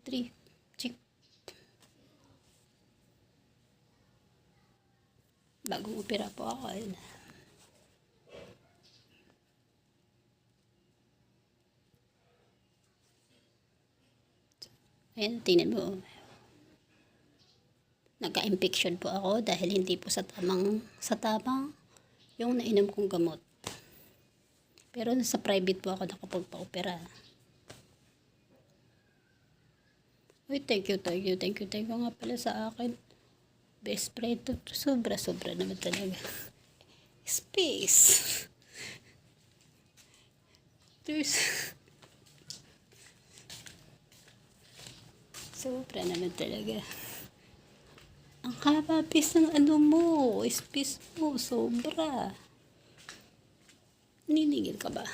3. Check. Bagong opera po ako. Ayan, tingnan mo. Nagka-infection po ako dahil hindi po sa tamang yung nainom kong gamot. Pero sa private po ako nakapagpa-opera. Uy, thank you nga pala sa akin. Best friend to. Sobra naman talaga. Space. There's... Sobra naman talaga. Ang kapapis ng ano mo. Space mo. Sobra. Niningil ka ba?